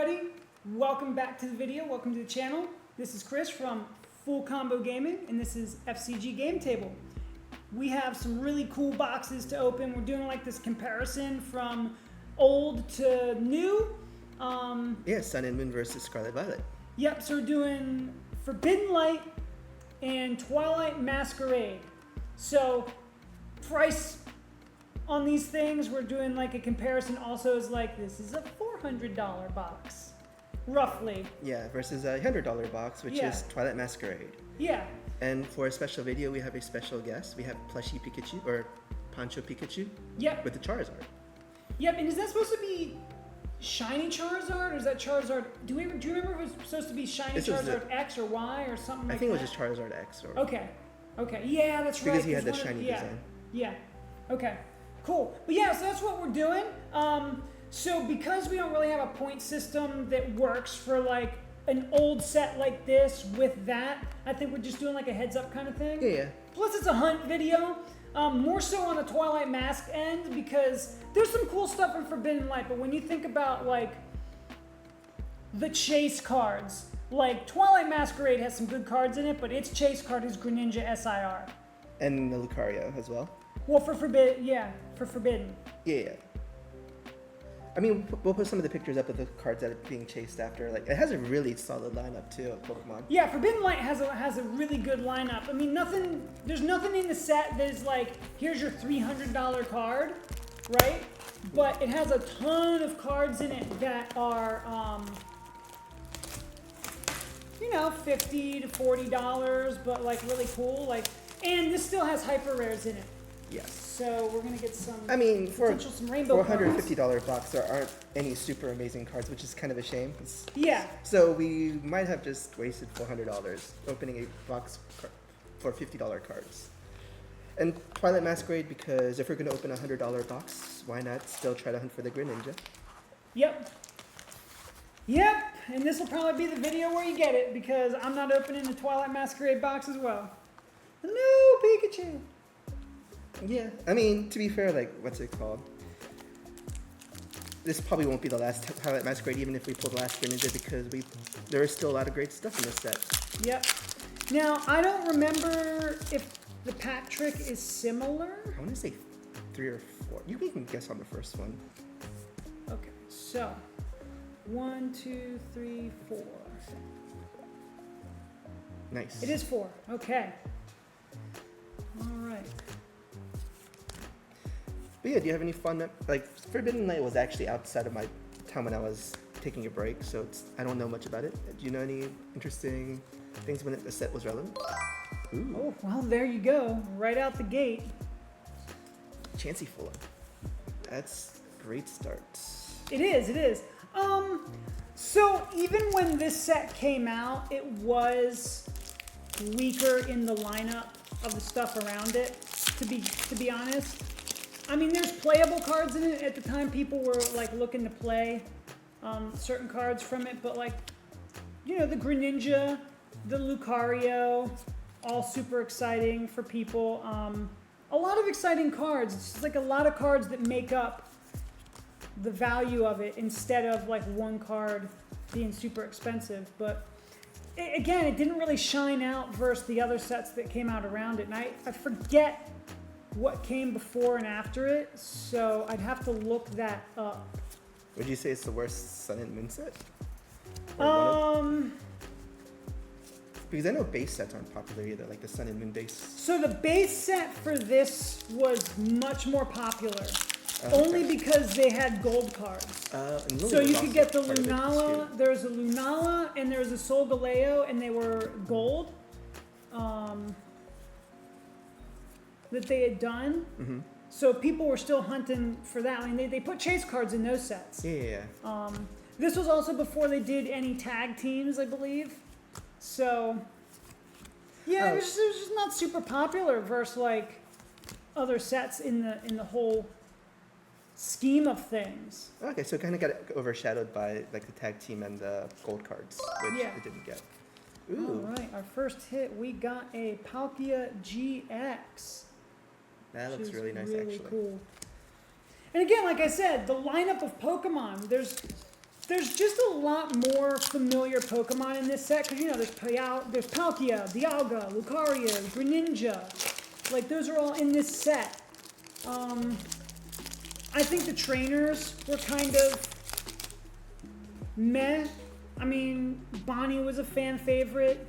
everybody, welcome back to the video, welcome to the channel. This is Chris from Full Combo Gaming, and this is FCG Game Table. We have some really cool boxes to open. We're doing like this comparison from old to new. Yeah, Sun and Moon versus Scarlet Violet. Yep, so we're doing Forbidden Light and Twilight Masquerade. So, price on these things, we're doing like a comparison also is like, this is a $400 box, roughly. Yeah, versus a $100 box, which is Twilight Masquerade. Yeah. And for a special video, we have a special guest. We have Plushy Pikachu, or Poncho Pikachu. Yep. With the Charizard. Yep, and is that supposed to be Shiny Charizard, or is that Charizard? Do you remember if it was supposed to be Shiny Charizard X or Y or something like that? I think it was just Charizard X. Or Okay. Yeah, that's right. Because he had the shiny design. Yeah. Okay. Cool. But yeah, so that's what we're doing. So because we don't really have a point system that works for like an old set like this with that, I think we're just doing like a heads up kind of thing. Yeah. Plus it's a hunt video. More so on the Twilight Mask end because there's some cool stuff in Forbidden Light, but when you think about like the chase cards, like Twilight Masquerade has some good cards in it, but its chase card is Greninja SIR. And the Lucario as well. Well, for Forbidden, for Forbidden. Yeah. I mean, we'll put some of the pictures up of the cards that are being chased after. Like, it has a really solid lineup too of Pokemon. Yeah, Forbidden Light has a really good lineup. I mean, there's nothing in the set that is like, here's your $300 card, right? But it has a ton of cards in it that are, you know, $50 to $40, but like really cool. Like, and this still has hyper rares in it. Yes. So we're gonna get some. I mean, for some rainbow a $150 box, there aren't any super amazing cards, which is kind of a shame. Yeah. So we might have just wasted $400 opening a box for $50 cards. And Twilight Masquerade, because if we're gonna open a $100 box, why not still try to hunt for the Greninja? Yep. And this will probably be the video where you get it because I'm not opening the Twilight Masquerade box as well. Hello, Pikachu. Yeah, I mean, to be fair, like, what's it called? This probably won't be the last Twilight Masquerade, even if we pull the last Greninja, because there is still a lot of great stuff in this set. Yep. Now, I don't remember if the pack trick is similar. I want to say 3 or 4. You can guess on the first one. Okay, so 1, 2, 3, 4. Nice. It is 4. Okay. All right. But yeah, do you have any fun? Like, Forbidden Light was actually outside of my time when I was taking a break, so I don't know much about it. Do you know any interesting things when the set was relevant? Ooh. Oh, well, there you go. Right out the gate. Chansey Fuller. That's a great start. It is. So even when this set came out, it was weaker in the lineup of the stuff around it, to be honest. I mean, there's playable cards in it. At the time, people were like looking to play certain cards from it, but like, you know, the Greninja, the Lucario, all super exciting for people. A lot of exciting cards. It's just like a lot of cards that make up the value of it instead of like one card being super expensive. But again, it didn't really shine out versus the other sets that came out around it. And I forget what came before and after it, so I'd have to look that up. Would you say it's the worst Sun and Moon set? Because I know base sets aren't popular either, like the Sun and Moon base. So the base set for this was much more popular, only because they had gold cards. So you could get the Lunala, there's a Lunala, and there's a Solgaleo, and they were gold. That they had done. Mm-hmm. So people were still hunting for that. I mean, they put chase cards in those sets. Yeah. This was also before they did any tag teams, I believe. So, yeah, it was just not super popular versus like other sets in the whole scheme of things. Okay, so it kind of got overshadowed by like the tag team and the gold cards, which it didn't get. Ooh. All right, our first hit, we got a Palkia GX. That looks really nice, really actually. Cool. And again, like I said, the lineup of Pokemon, there's There's just a lot more familiar Pokemon in this set, because, you know, there's Palkia, Dialga, Lucario, Greninja. Like, those are all in this set. I think the trainers were kind of meh. I mean, Bonnie was a fan favorite,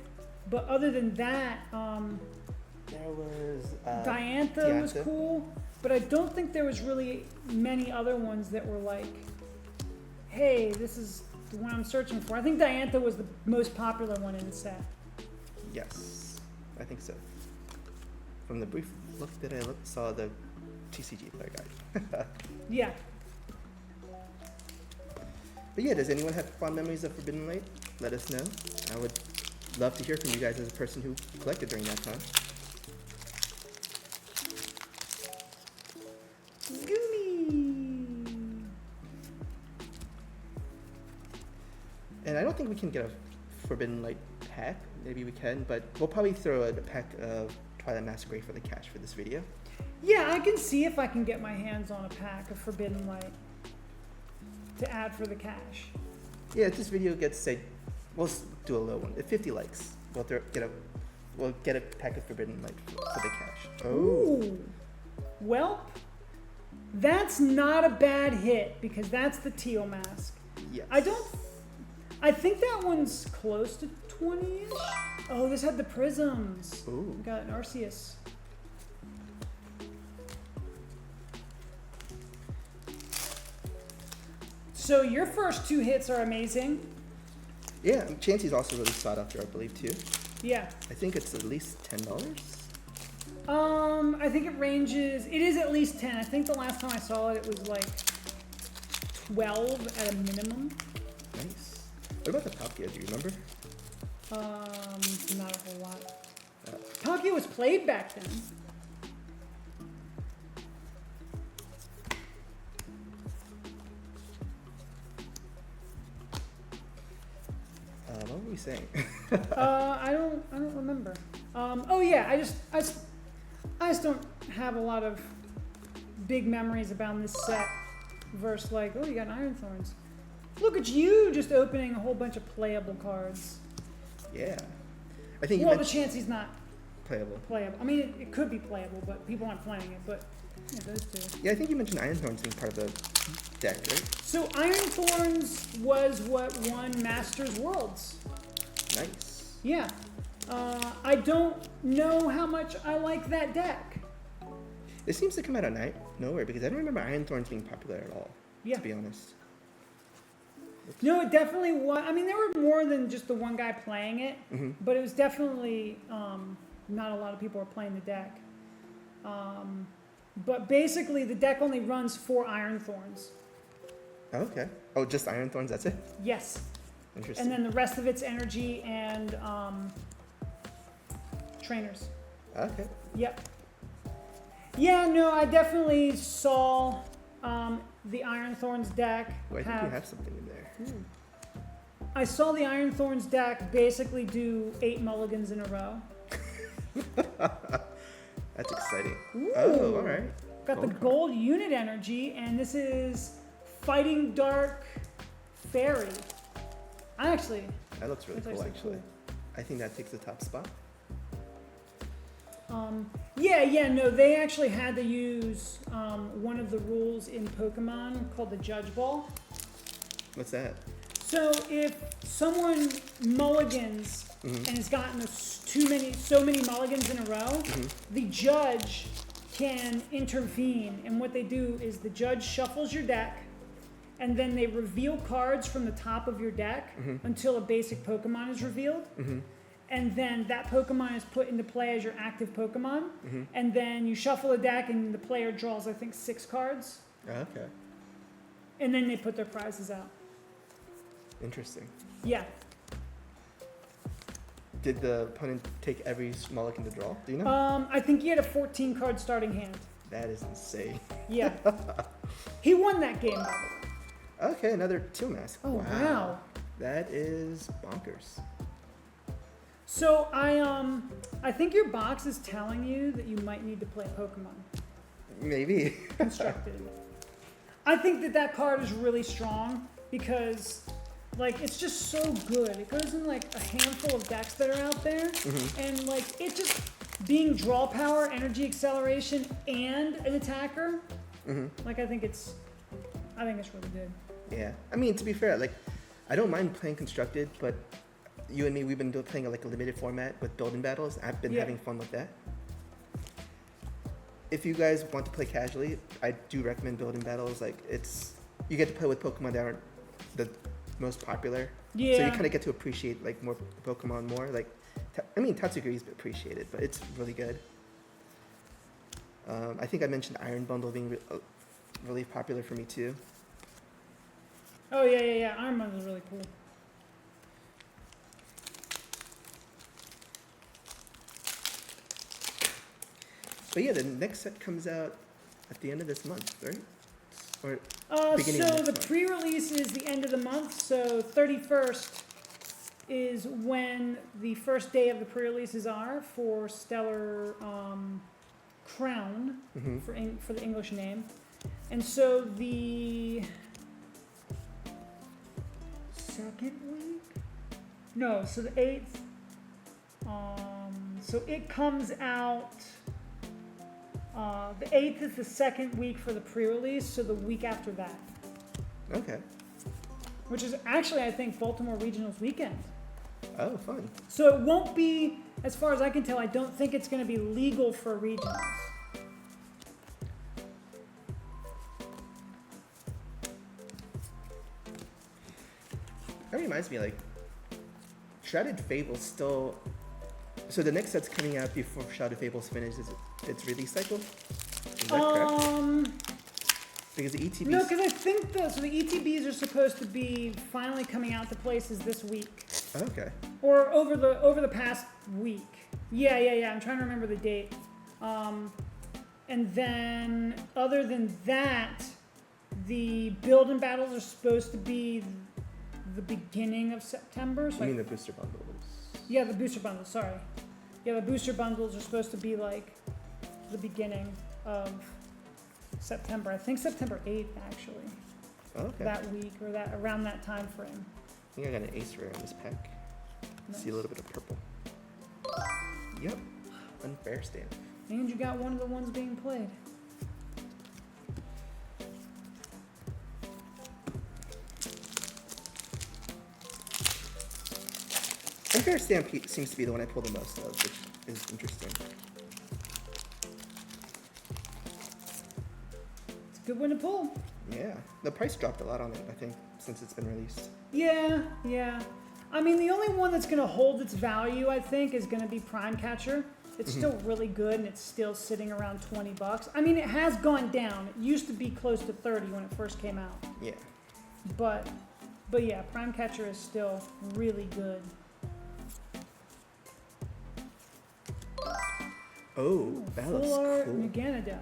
but other than that, There was Diantha was Diantha. cool, but I don't think there was really many other ones that were like, hey, this is the one I'm searching for. I think Diantha was the most popular one in the set. Yes, I think so. From the brief look that I saw the TCG player guide. Yeah. But yeah, does anyone have fond memories of Forbidden Light? Let us know. I would love to hear from you guys as a person who collected during that time. Goomy. And I don't think we can get a Forbidden Light pack. Maybe we can, but we'll probably throw a pack of Twilight Masquerade for the cash for this video. Yeah, I can see if I can get my hands on a pack of Forbidden Light to add for the cash. Yeah, if this video gets, say, we'll do a low one. At 50 likes, we'll get a pack of Forbidden Light for the cash. Oh. Ooh. Welp, that's not a bad hit, because that's the teal mask. Yes. I think that one's close to 20-ish. Oh, this had the prisms. Ooh. Got an Arceus. So your first two hits are amazing. Yeah, Chansey's also really sought after, I believe, too. Yeah. I think it's at least $10. I think it ranges, it is at least 10. I think the last time I saw it, it was like 12 at a minimum. Nice. What about the Palkia? Do you remember? Not a whole lot. Palkia was played back then. What were we saying? I don't remember. Oh yeah, I just don't have a lot of big memories about this set versus like, oh, you got Iron Thorns. Look at you just opening a whole bunch of playable cards. Yeah. I think you Well, the mentioned chance he's not playable. playable. I mean, it could be playable, but people aren't playing it. But yeah, those two. Yeah, I think you mentioned Iron Thorns being part of the deck, right? So Iron Thorns was what won Masters Worlds. Nice. Yeah. I don't know how much I like that deck. It seems to come out of nowhere because I don't remember Iron Thorns being popular at all, Yeah. to be honest. No, it definitely was. I mean, there were more than just the one guy playing it, but it was definitely not a lot of people were playing the deck. But basically, the deck only runs 4 Iron Thorns. Okay. Oh, just Iron Thorns, that's it? Yes. Interesting. And then the rest of it's energy and trainers. Okay. Yep. Yeah, no, I definitely saw the Iron Thorns deck. Oh, I think you have something in there. I saw the Iron Thorns deck basically do 8 mulligans in a row. That's exciting. Ooh. Oh, all right. Got the Gold card. gold unit energy, and this is Fighting Dark Fairy. That looks really That's cool, actually actually. cool. I think that takes the top spot. Yeah, no, they actually had to use one of the rules in Pokemon called the Judge Ball. What's that? So if someone mulligans and has gotten so many mulligans in a row, the judge can intervene. And what they do is the judge shuffles your deck, and then they reveal cards from the top of your deck until a basic Pokemon is revealed. And then that Pokemon is put into play as your active Pokemon. And then you shuffle a deck, and the player draws, I think, 6 cards. Okay. And then they put their prizes out. Interesting. Yeah. Did the opponent take every mulligan to draw? Do you know? I think he had a 14 card starting hand. That is insane. Yeah. He won that game, by the way. Okay, another Teal Mask. Oh, wow. That is bonkers. So I think your box is telling you that you might need to play Pokemon Maybe. Constructed. I think that card is really strong because like it's just so good. It goes in like a handful of decks that are out there, and like it just being draw power, energy acceleration, and an attacker. Like I think it's really good. Yeah, I mean, to be fair, like, I don't mind playing constructed, but you and me, we've been playing like a limited format with building battles. I've been having fun with that. If you guys want to play casually, I do recommend building battles. Like, you get to play with Pokemon that aren't the most popular. Yeah. So you kind of get to appreciate like more Pokemon more. Like, Tatsugiri is appreciated, but it's really good. I think I mentioned Iron Bundle being really popular for me too. Oh yeah. Iron Bundle is really cool. But yeah, the next set comes out at the end of this month, right? Or beginning so of next the month. pre-release is the end of the month. So 31st is when the first day of the pre-releases are for Stellar Crown for the English name, and so the second week. No, so the 8th. So it comes out. The 8th is the second week for the pre-release, so the week after that. Okay. Which is actually, I think, Baltimore Regionals weekend. Oh, fun. So it won't be, as far as I can tell, I don't think it's going to be legal for regionals. That reminds me, like, Shrouded Fable's still... So the next set's coming out before Shrouded Fable's finishes its release cycle? Is that correct? Because the ETBs... No, because I think the ETBs are supposed to be finally coming out to places this week. Okay. Or over the past week. Yeah. I'm trying to remember the date. And then, other than that, the build and battles are supposed to be the beginning of September. So You mean the booster bundles? Yeah, the booster bundles, sorry. Yeah, the booster bundles are supposed to be like the beginning of September. I think September 8th, actually. Okay. That week, or that around that time frame. I think I got an ace rare in this pack. Nice. See a little bit of purple. Yep. Unfair stamp. And you got one of the ones being played. Unfair stamp seems to be the one I pull the most of, which is interesting. It's a good one to pull. Yeah. The price dropped a lot on it, I think, since it's been released. Yeah. I mean, the only one that's going to hold its value, I think, is going to be Prime Catcher. It's still really good, and it's still sitting around $20. I mean, it has gone down. It used to be close to 30 when it first came out. Yeah. But yeah, Prime Catcher is still really good. Oh, that looks Full art cool. Meganodon.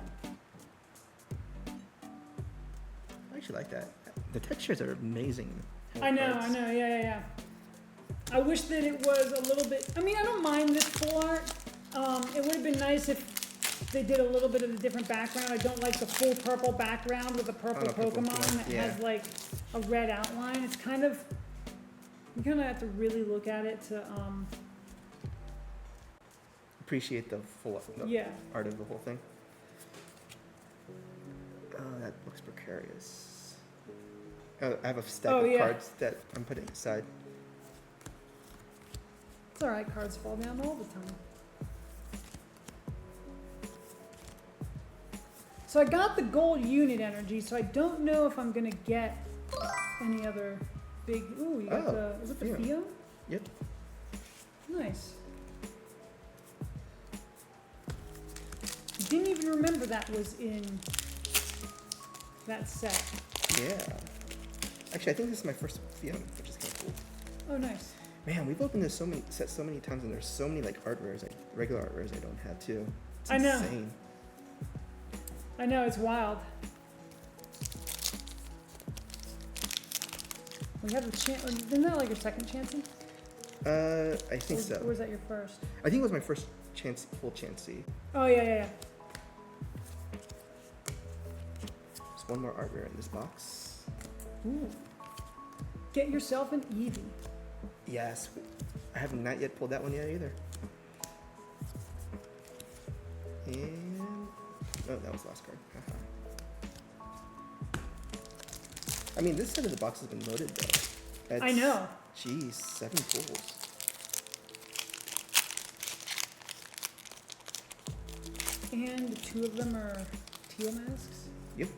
I actually like that. The textures are amazing. I know, yeah. I wish that it was a little bit, I mean, I don't mind this full art. It would have been nice if they did a little bit of a different background. I don't like the full purple background with a purple Pokemon that has like a red outline. It's kind of, you kind of have to really look at it to, Appreciate the full art of the whole thing. Oh, that looks precarious. Oh, I have a stack of cards that I'm putting aside. It's alright, cards fall down all the time. So I got the gold unit energy, so I don't know if I'm gonna get any other big, ooh, you got is it the Theo? Yep. Nice. Didn't even remember that was in that set. Yeah. Actually, I think this is my first Theo, which is kind of cool. Oh, nice. Man, we've opened this set so many times, and there's so many like art rares, like regular art rares I don't have too. It's I know. insane. I know, it's wild. We have the chance. Isn't that like your second chancey? I think so. Or was that your first? I think it was my first full Chansey. Oh, yeah. There's one more art rare in this box. Ooh. Get yourself an Eevee. Yes. I have not yet pulled that one yet either. And oh, that was the last card. Haha. I mean, this side of the box has been loaded though. I know. Jeez, 7 pulls. And 2 of them are teal masks. Yep.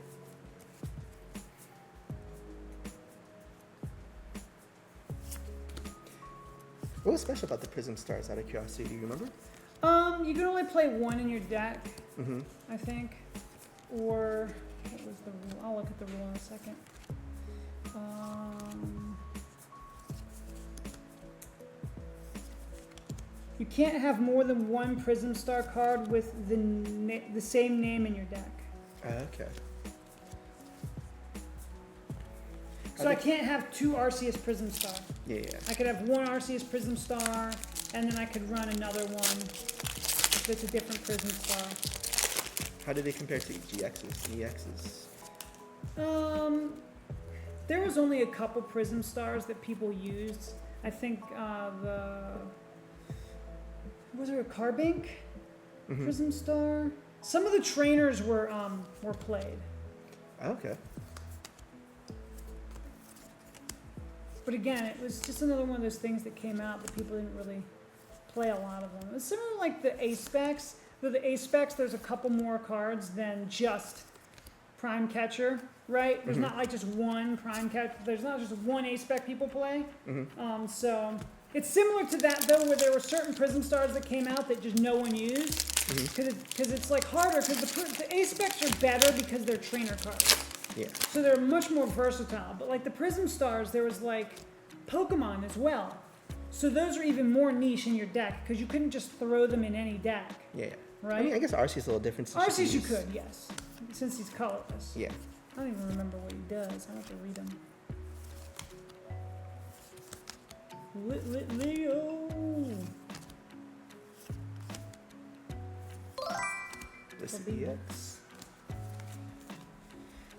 What was special about the Prism Stars out of curiosity? Do you remember? You can only play 1 in your deck, Mm-hmm. I think. Or what was the rule? I'll look at the rule in a second. You can't have more than 1 Prism Star card with the same name in your deck. Okay. So I can't have 2 Arceus Prism Star. Yeah. I could have 1 Arceus Prism Star, and then I could run another one that's a different Prism Star. How do they compare to GXs and EXs? There was only a couple Prism Stars that people used. I think was there a Carbink Prism Star? Some of the trainers were played. Okay. But again, it was just another one of those things that came out that people didn't really play a lot of them. It's similar like the Ace Specs. Though the Ace Specs, there's a couple more cards than just Prime Catcher, right? There's not like just one Prime Catcher. There's not just one Ace Spec people play. So it's similar to that though, where there were certain Prism Stars that came out that just no one used. Because it's like harder, because the Ace Specs are better because they're trainer cards. Yeah. So they're much more versatile. But like the Prism Stars, there was like Pokemon as well. So those are even more niche in your deck because you couldn't just throw them in any deck. Yeah. Right? I mean, I guess Arcee's a little different. Arceus you could, yes. Since he's colorless. Yeah. I don't even remember what he does. I have to read him. Leo! This EX.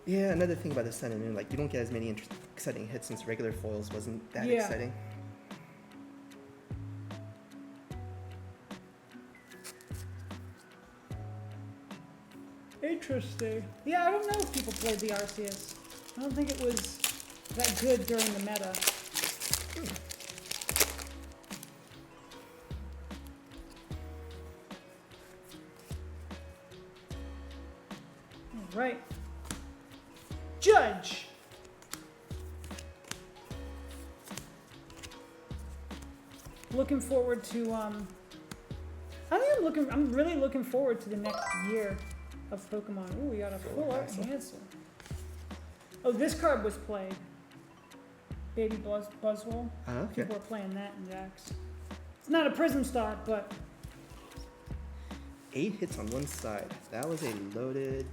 Yeah, another thing about the Sun and Moon, like you don't get as many exciting hits since regular foils wasn't that exciting. Interesting. Yeah, I don't know if people played the Arceus. I don't think it was that good during the meta. All right. Judge. Looking forward to I'm really looking forward to the next year of Pokemon. Ooh, we got a full art Hansel. Oh, this card was played. Baby Buzzwole. Okay. People are playing that in decks. It's not a Prism Star, but 8 hits on one side. That was a loaded.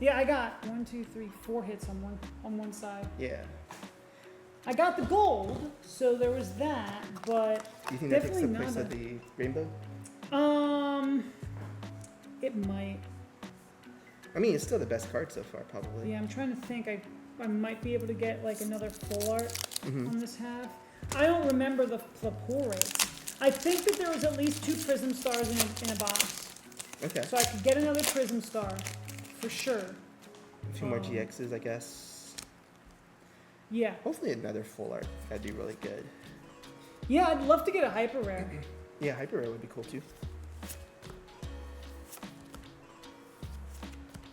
yeah, I got 4 hits on one side. Yeah. I got the gold, so there was that, but Do you think that takes definitely the place not of the rainbow? it might. I mean, it's still the best card so far, probably. Yeah, I'm trying to think. I might be able to get like another full art on this half. I don't remember the pull rate. I think that there was at least 2 Prism Stars in a box. Okay. So I could get another Prism Star, for sure. A few more GXs, I guess. Yeah. Hopefully another full art. That'd be really good. Yeah, I'd love to get a Hyper Rare. Yeah, Hyper Rare would be cool too.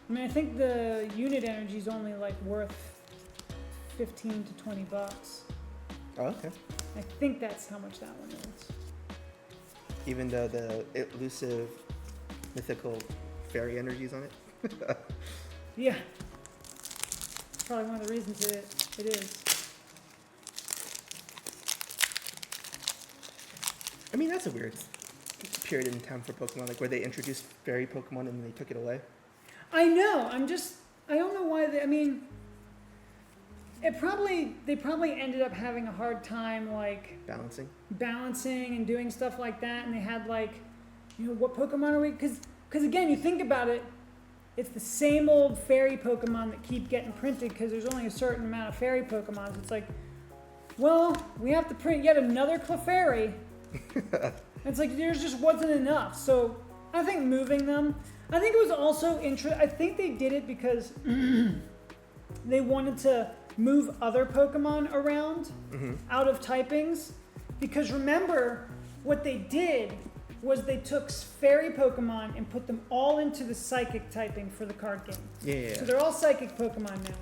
I mean, I think the unit energy is only like worth 15 to 20 bucks. Oh, okay. I think that's how much that one is. Even though the elusive mythical fairy energy's on it. Yeah. Probably one of the reasons it is. I mean, that's a weird period in time for Pokemon, like where they introduced fairy Pokemon and then they took it away. I know. I don't know why they probably ended up having a hard time like balancing and doing stuff like that, and they had like, what Pokemon are we? Because again, you think about it, it's the same old fairy Pokemon that keep getting printed because there's only a certain amount of fairy Pokemon. It's like, well, we have to print yet another Clefairy. It's like there just wasn't enough. So I think moving them. I think it was also I think they did it because they wanted to move other Pokemon around out of typings. Because remember, what they did was they took fairy Pokemon and put them all into the psychic typing for the card game. Yeah. So they're all psychic Pokemon now.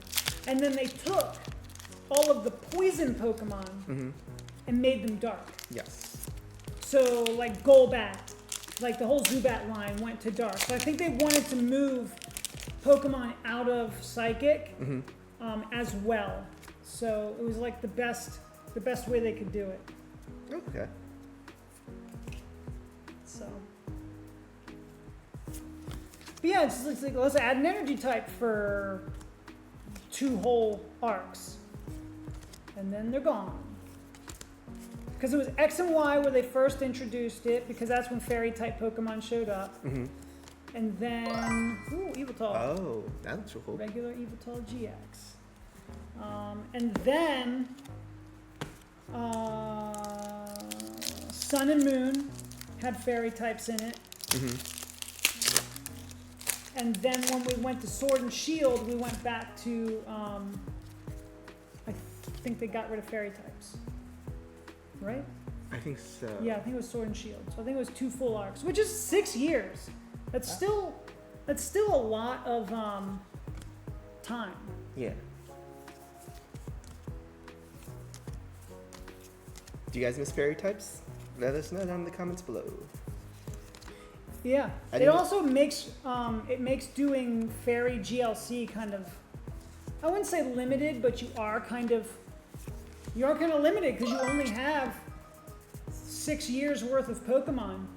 And then they took all of the poison Pokemon and made them dark. Yes. So like Golbat, like the whole Zubat line went to dark. So I think they wanted to move Pokemon out of psychic as well. So it was like the best way they could do it. Okay. So, but yeah, it's like let's add an energy type for 2 whole arcs, and then they're gone. Because it was X and Y where they first introduced it, because that's when fairy type Pokemon showed up, and then Evital. Oh, that's cool. Regular Evital GX, and then Sun and Moon had fairy types in it. And then when we went to Sword and Shield, we went back to, I think they got rid of fairy types. Right? I think so. Yeah, I think it was Sword and Shield. So I think it was 2 full arcs, which is 6 years. That's still a lot of time. Yeah. Do you guys miss fairy types? Let us know down in the comments below. Yeah, it also makes doing fairy GLC kind of, I wouldn't say limited, but you are kind of limited because you only have 6 years worth of Pokemon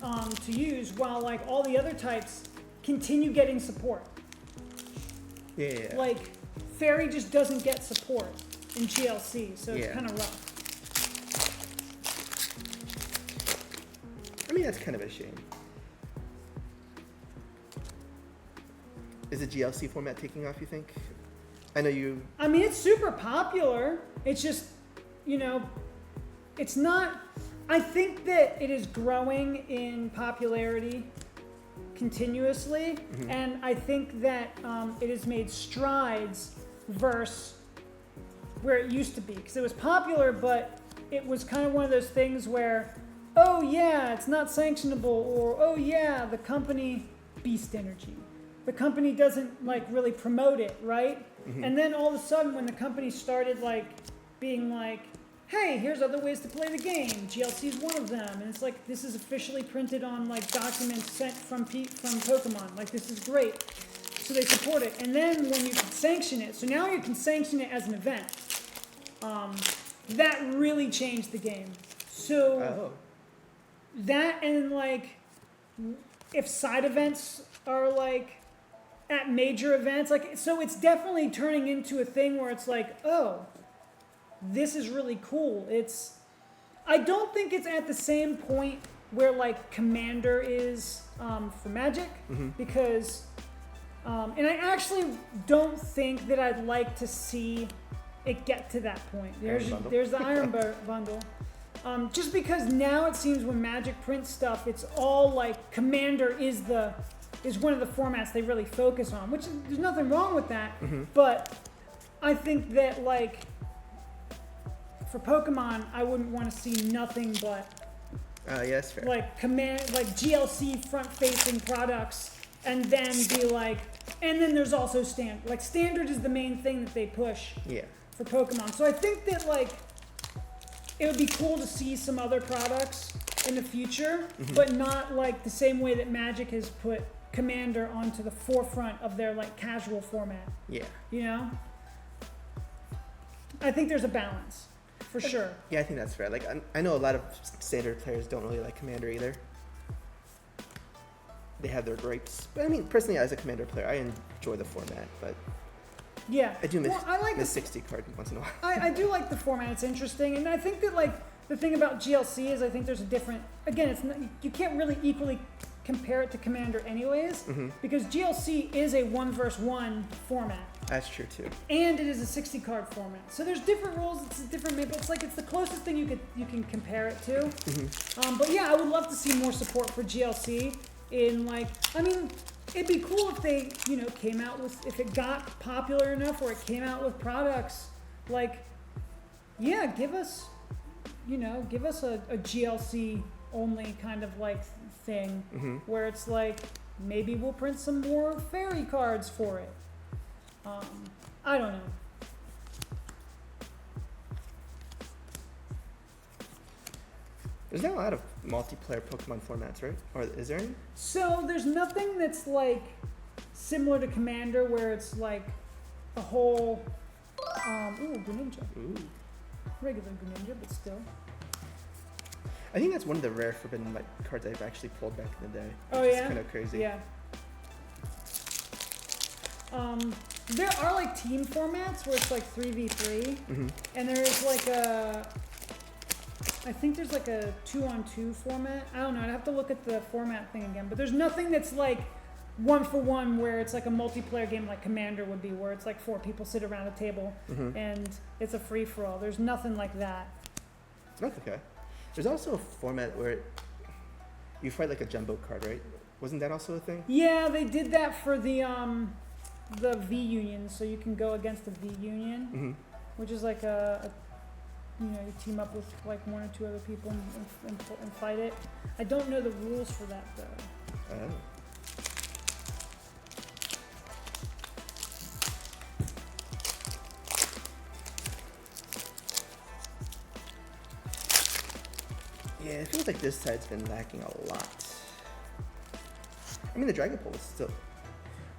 to use, while like all the other types continue getting support. Yeah. Like fairy just doesn't get support in GLC, so it's kind of rough. I mean, that's kind of a shame. Is the GLC format taking off, you think? I mean, it's super popular. It's just, it's not. I think that it is growing in popularity continuously, and I think that it has made strides versus where it used to be. Because it was popular, but it was kind of one of those things where, oh yeah, it's not sanctionable, or oh yeah, the company, Beast Energy, the company doesn't like really promote it, right? And then all of a sudden when the company started like being like, hey, here's other ways to play the game, GLC is one of them, and it's like, this is officially printed on like documents sent from Pokemon, like this is great, so they support it. And then when you can sanction it, so now you can sanction it as an event, that really changed the game. So that, and like if side events are like at major events, like, so it's definitely turning into a thing where it's like, oh, this is really cool. I don't think it's at the same point where like Commander is for Magic, because and I actually don't think that I'd like to see it get to that point. There's the Iron Bundle. Just because now it seems when Magic prints stuff, it's all like Commander is one of the formats they really focus on, which there's nothing wrong with that. But I think that like for Pokemon, I wouldn't want to see nothing but yes, fair. like GLC front-facing products, and then be like, and then there's also standard. Like standard is the main thing that they push for Pokemon. So I think that like it would be cool to see some other products in the future, but not like the same way that Magic has put Commander onto the forefront of their like casual format. Yeah. I think there's a balance, for sure. Yeah, I think that's fair. Like, I know a lot of standard players don't really like Commander either. They have their gripes. But I mean, personally, as a Commander player, I enjoy the format, but yeah, I do miss the 60 card once in a while. I do like the format. It's interesting, and I think that like the thing about GLC is I think there's a different. Again, it's not, you can't really equally compare it to Commander anyways, Mm-hmm. because GLC is a 1-versus-1 format. That's true too. And it is a 60 card format. So there's different rules, it's a different map, it's like it's the closest thing you can compare it to. Mm-hmm. But yeah, I would love to see more support for GLC in like, I mean, it'd be cool if they, you know, came out with, if it got popular enough where it came out with products like, yeah, give us, you know, give us a GLC only kind of like thing Mm-hmm. where it's like, maybe we'll print some more fairy cards for it. I don't know. There's not a lot of multiplayer Pokemon formats, right? Or is there any? So there's nothing that's like similar to Commander where it's like a whole, ooh, Greninja. Ooh. Regular Greninja, but still. I think that's one of the rare forbidden like cards I've actually pulled back in the day. Oh, Which yeah? is kind of crazy. Yeah. There are like team formats where it's like 3v3, Mm-hmm. and there's like I think there's like a 2-on-2 format. I don't know, I'd have to look at the format thing again, but there's nothing that's like 1-for-1 where it's like a multiplayer game like Commander would be, where it's like 4 people sit around a table Mm-hmm. and it's a free-for-all. There's nothing like that. That's okay. There's also a format where you fight like a jumbo card, right? Wasn't that also a thing? Yeah, they did that for the V Union, so you can go against the V Union, Mm-hmm. which is like you know, you team up with like 1 or 2 other people and fight it. I don't know the rules for that though. Oh. Yeah, it feels like this side's been lacking a lot. I mean, the Dragon Pole is still.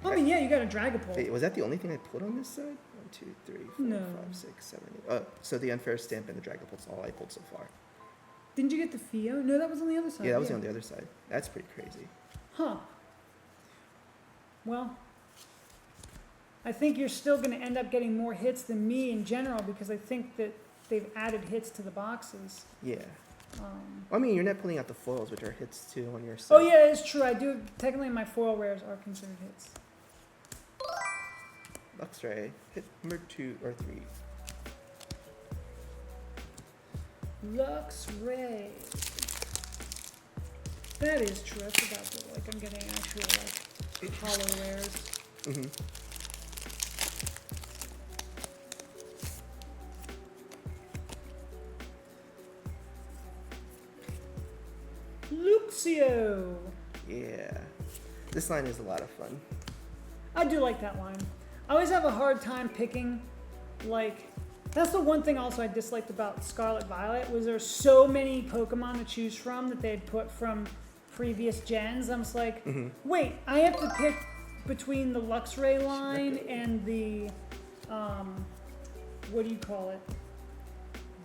I mean, yeah, you got a Dragapult. Wait, was that the only thing I pulled on this side? 1, 2, 3, 4, No. 5, 6, 7, 8. Oh, so the unfair stamp and the Dragon Pole's all I pulled so far. Didn't you get the Fio? No, that was on the other side. Yeah, that was on the other side. That's pretty crazy. Huh. Well, I think you're still going to end up getting more hits than me in general because I think that they've added hits to the boxes. Yeah. Um, I mean, you're not pulling out the foils, which are hits too on your oh side. yeah, it's true. I do. Technically, my foil rares are considered hits. Luxray, hit number 2 or 3. Luxray. That is true. I forgot that. Like, I'm getting actual like hollow rares. Mm-hmm. Luxio. Yeah. This line is a lot of fun. I do like that line. I always have a hard time picking, like, that's the one thing also I disliked about Scarlet Violet was there's so many Pokemon to choose from that they'd put from previous gens. I'm just like, Mm-hmm. wait, I have to pick between the Luxray line and the, what do you call it?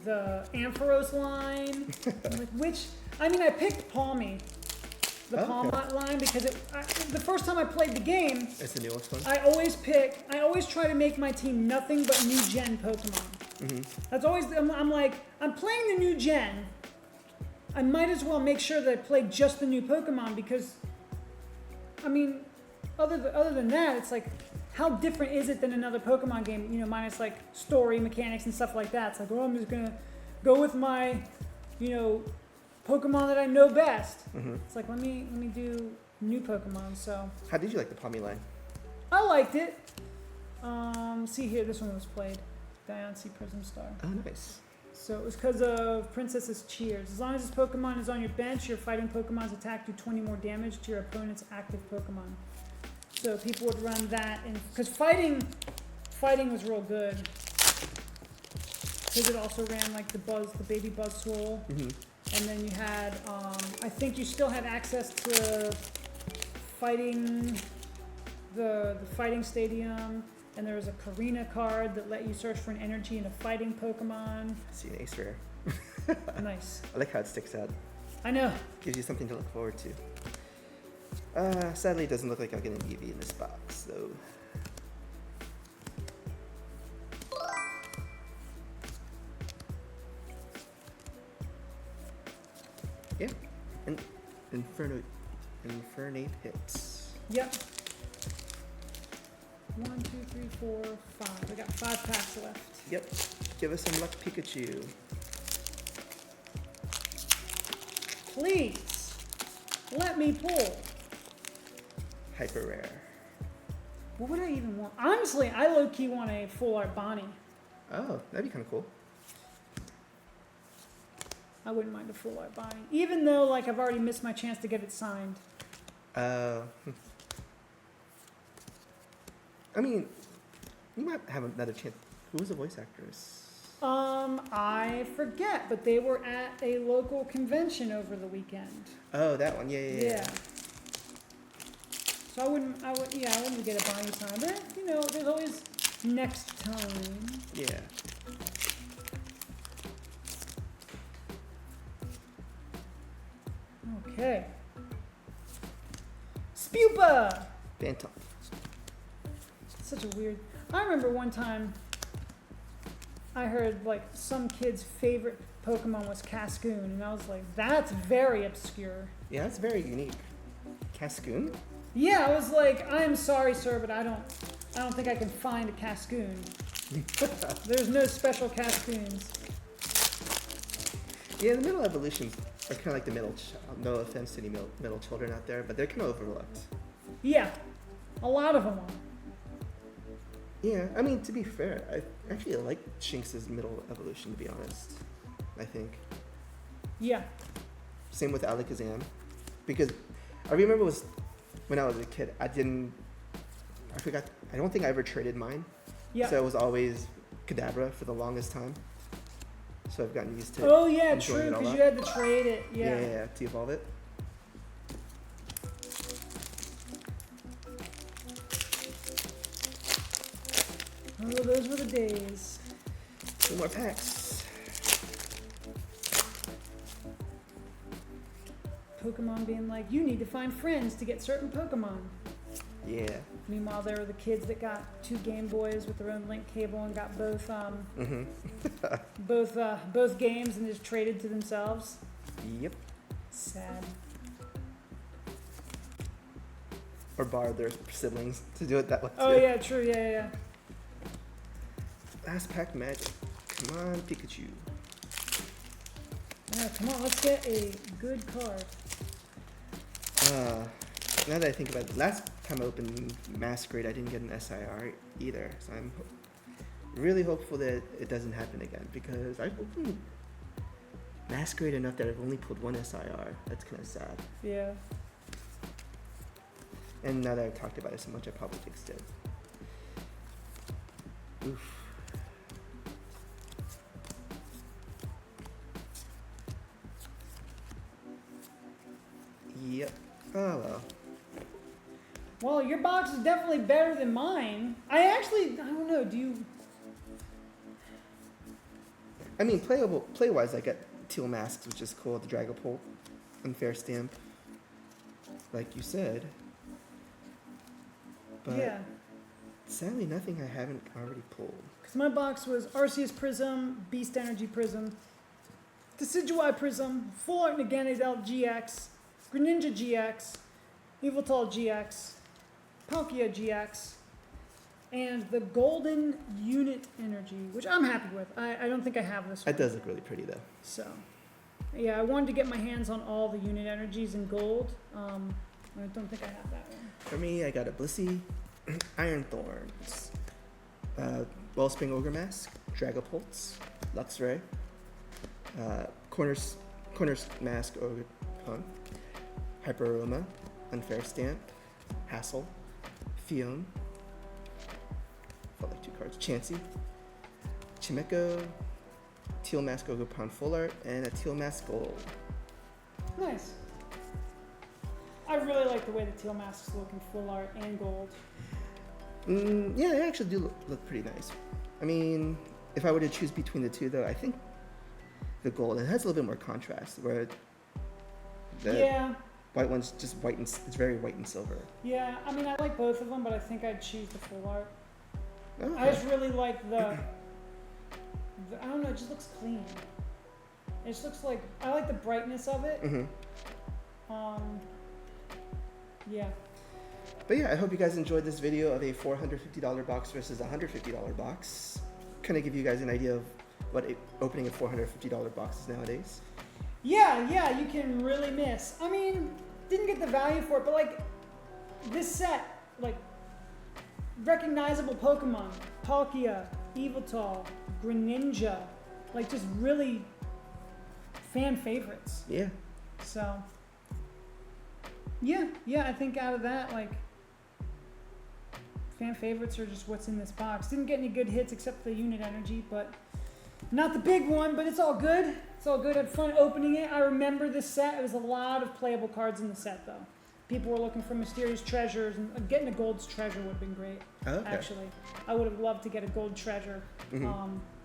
The Ampharos line. I'm like, which, I mean, I picked Palmy, the Oh, okay. Palmot line, because the first time I played the game, It's the newest one. I always try to make my team nothing but new gen Pokemon. Mm-hmm. That's always, I'm like, I'm playing the new gen. I might as well make sure that I play just the new Pokemon because, I mean, other than that, it's like, how different is it than another Pokemon game, you know, minus like story mechanics and stuff like that. It's like, well, I'm just gonna go with my, you know, Pokemon that I know best. Mm-hmm. It's like, let me do new Pokemon, so. How did you like the Palmy line? I liked it. See here, this one was played. Diancie Prism Star. Oh, nice. So it was because of Princess's Cheers. As long as this Pokemon is on your bench, your fighting Pokemon's attack do 20 more damage to your opponent's active Pokemon. So people would run that, and because fighting was real good. Because it also ran like the baby Buzzwole. Mm-hmm. And then you had, I think you still had access to fighting, the fighting stadium, and there was a Karina card that let you search for an energy in a fighting Pokemon. See an ace rare. Nice. I like how it sticks out. I know. Gives you something to look forward to. Sadly, it doesn't look like I'll get an EV in this box, though. Yeah, and Inferno Infernape hits. Yep. 1, 2, 3, 4, 5. I got 5 packs left. Yep. Give us some luck, Pikachu. Please, let me pull. Hyper rare. What would I even want? Honestly, I low-key want a full art Bonnie. Oh, that'd be kind of cool. I wouldn't mind a full art Bonnie. Even though, like, I've already missed my chance to get it signed. I mean, you might have another chance. Who was the voice actress? I forget, but they were at a local convention over the weekend. Oh, that one. Yeah. So I wouldn't get a Bonnie sign, but you know, there's always next time. Yeah. Okay. Spupa! Phantom. Such a weird. I remember one time I heard like some kid's favorite Pokemon was Cascoon, and I was like, that's very obscure. Yeah, that's very unique. Cascoon? Yeah, I was like, I'm sorry, sir, but I don't think I can find a Cascoon. There's no special Cascoons. Yeah, the middle evolutions are kind of like the middle child. No offense to any middle children out there, but they're kind of overlooked. Yeah, a lot of them are. Yeah, I mean, to be fair, I actually like Shinx's middle evolution, to be honest. I think. Yeah. Same with Alakazam. Because I remember when I was a kid, I don't think I ever traded mine. Yeah. So it was always Kadabra for the longest time. So I've gotten used to Oh yeah, enjoying true, it all because out. you had to trade it. Yeah. Yeah, to evolve it. Oh, those were the days. 2 more packs. Pokemon being like, you need to find friends to get certain Pokemon. Yeah. Meanwhile, there were the kids that got 2 Game Boys with their own link cable and got both both games and just traded to themselves. Yep. Sad. Or borrowed their siblings to do it that way. Oh too. yeah, true. Yeah. Last pack magic. Come on, Pikachu. Yeah, come on, let's get a good card. Now that I think about it, last time I opened Masquerade, I didn't get an SIR either. So I'm really hopeful that it doesn't happen again, because I've opened Masquerade enough that I've only pulled 1 SIR. That's kind of sad. Yeah. And now that I've talked about it so much, I probably fixed it. Oof. Yep. Oh well. Well, your box is definitely better than mine. I don't know, do you... I mean, play-wise, I got Teal Masks, which is cool, the Dragapult, Unfair Stamp, like you said. But Yeah. sadly, nothing I haven't already pulled. Because my box was Arceus Prism, Beast Energy Prism, Decidueye Prism, Full Art Naganadel GX, Greninja GX, Yveltal GX, Palkia GX, and the Golden Unit Energy, which I'm happy with. I don't think I have this one. It does look really pretty, though. So, yeah, I wanted to get my hands on all the unit energies in gold. I don't think I have that one. For me, I got a Blissey, Iron Thorns, Wellspring Ogre Mask, Dragapults, Luxray, Corners Mask Ogre Pun, Hyper Aroma, Unfair Stamp, Hassle, Fion, felt like 2 cards, Chansey, Chimeko, Teal Mask Ogre Pun Full Art, and a Teal Mask Gold. Nice. I really like the way the Teal Masks look in full art and gold. Yeah, they actually do look pretty nice. I mean, if I were to choose between the two, though, I think the gold, it has a little bit more contrast, where the white one's just white and it's very white and silver. Yeah, I mean, I like both of them, but I think I'd choose the full art. Okay. I just really like the I don't know, it just looks clean. It just looks like, I like the brightness of it. Mm-hmm. Yeah. But yeah, I hope you guys enjoyed this video of a $450 box versus a $150 box. Kind of give you guys an idea of what opening a $450 box is nowadays. Yeah, you can really miss. I mean, didn't get the value for it, but like this set, like recognizable Pokemon, Palkia, Yveltal, Greninja, like just really fan favorites. Yeah. So yeah, I think out of that, like fan favorites are just what's in this box. Didn't get any good hits except for the unit energy, but not the big one, but it's all good. It's all good. I had fun opening it. I remember this set. It was a lot of playable cards in the set, though. People were looking for mysterious treasures, and getting a gold's treasure would have been great. Oh, okay. Actually, I would have loved to get a gold treasure.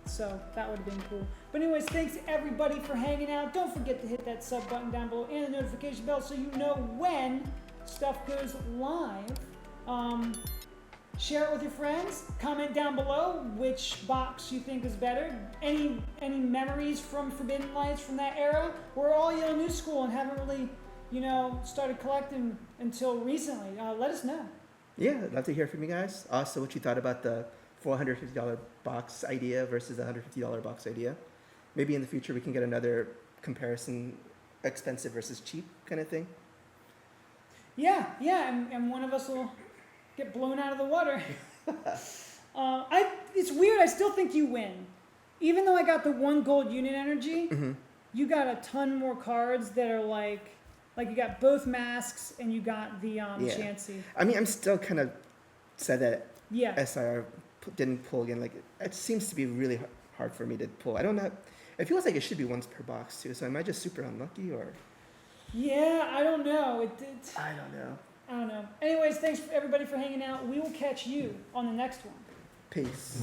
So that would have been cool. But anyways, thanks everybody for hanging out. Don't forget to hit that sub button down below and the notification bell so you know when stuff goes live. Share it with your friends. Comment down below which box you think is better. Any memories from Forbidden Lights from that era? We're all new school and haven't really, started collecting until recently. Let us know. Yeah, I'd love to hear from you guys. Also, what you thought about the $450 box idea versus the $150 box idea. Maybe in the future we can get another comparison, expensive versus cheap kind of thing. Yeah, and one of us will get blown out of the water. It's weird. I still think you win, even though I got the 1 gold unit energy. You got a ton more cards that are like you got both masks and you got the Chansey. I mean, I'm still kind of sad that Yeah. SIR didn't pull again. Like it seems to be really hard for me to pull. I don't know. It feels like it should be once per box too. So am I just super unlucky or? Yeah, I don't know. I don't know. I don't know. Anyways, thanks everybody for hanging out. We will catch you on the next one. Peace.